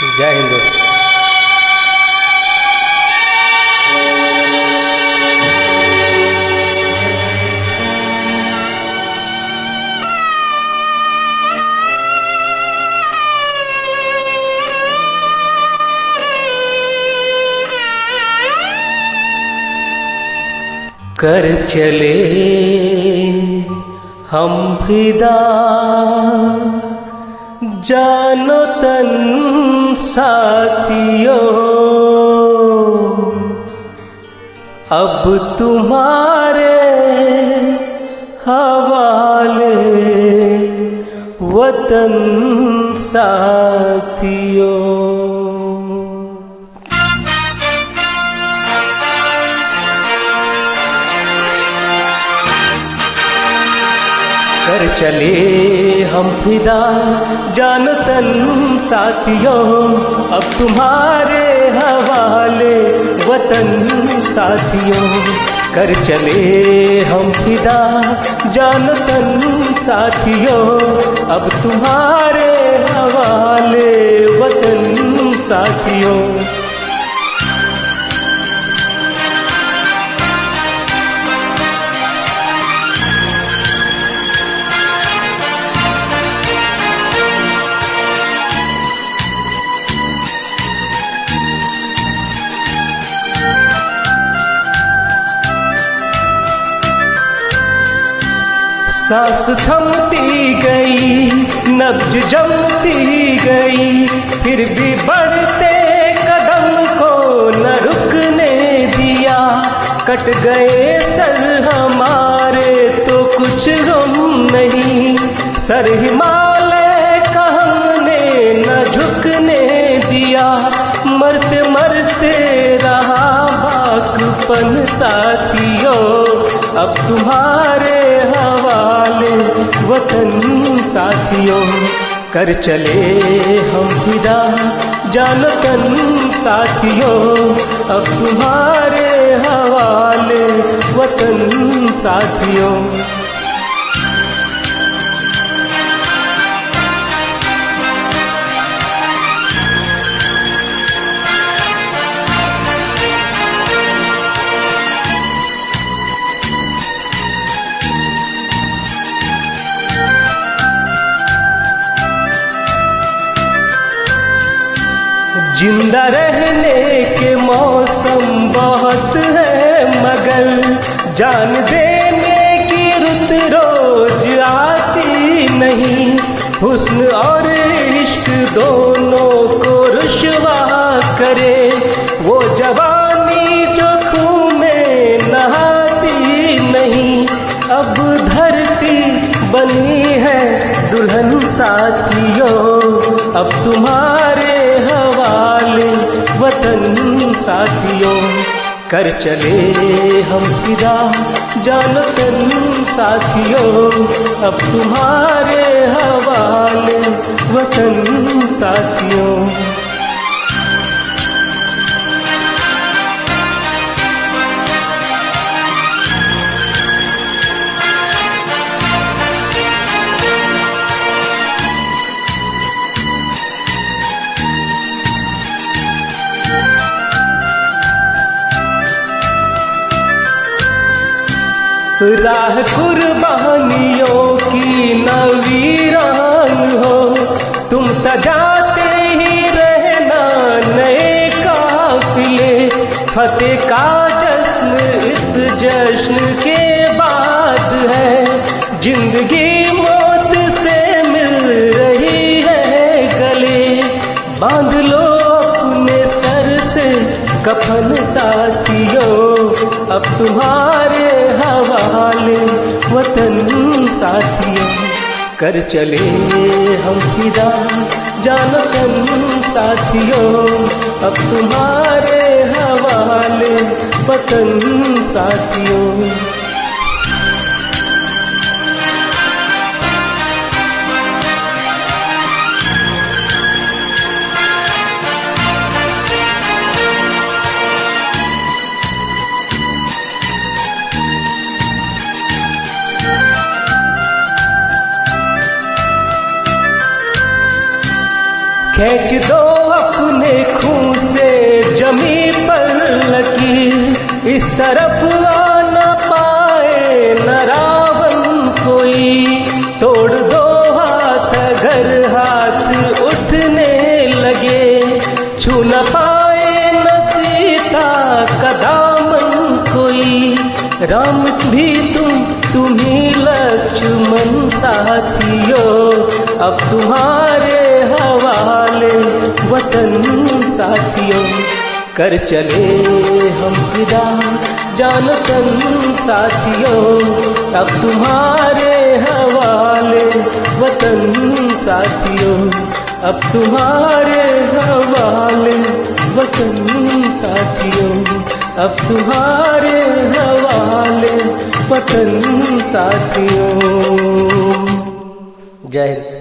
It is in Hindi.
जय हिंद दोस्तों। कर चले हम फिदा जानो तन साथियों, अब तुम्हारे हवाले वतन साथियों। कर चले हम फिदा जान तन साथियों, अब तुम्हारे हवाले वतन साथियों। कर चले हम फिदा जान तन साथियों, अब तुम्हारे हवाले वतन साथियों। सांस थमती गई, नब्ज जमती गई, फिर भी बढ़ते कदम को न रुकने दिया। कट गए सर हमारे तो कुछ गम नहीं, सर हिमालय का हमने न झुकने दिया। मरते मरते रहा बाकपन साथियों, अब तुम्हारे हवाले वतन साथियों। कर चले हम फिदा जान तन साथियों, अब तुम्हारे हवाले वतन साथियों। जिंदा रहने के मौसम बहुत है, मगर जान देने की रुत रोज आती नहीं। हुस्न और इश्क दोनों को रुश्वा करे वो जवानी जो खून में नहाती नहीं। अब धरती बनी है दुल्हन साथियों, अब तुम्हारे हवाले वतन साथियों। कर चले हम फिदा जान तन साथियों, अब तुम्हारे हवाले वतन साथियों। राह कुर्बानियों की नवीरान हो, तुम सजाते ही रहना नए काफिले। फतेह का जश्न इस जश्न के बाद है, जिंदगी मौत से मिल रही है गले। बांध लो अपने सर से कफन साथियों, अब तुम्हारे हवाले वतन साथियों। कर चले हम फिदा जान तन साथियों, अब तुम्हारे हवाले वतन साथियों। खींच दो अपने खून से जमी पर लकीर, इस तरफ आ न पाए न रावण कोई। तोड़ दो हाथ अगर हाथ उठने लगे, छू न पाए न सीता का दामन कोई। राम भी तुम ही लक्ष्मण साथियों, अब तुम्हारे हवाले वतन साथियों। कर चले हम फिदा जान तन साथियों, अब तुम्हारे हवाले वतन साथियों। अब तुम्हारे हवाले वतन साथियों, अब तुम्हारे हवाले वतन साथियों। जय हिंद।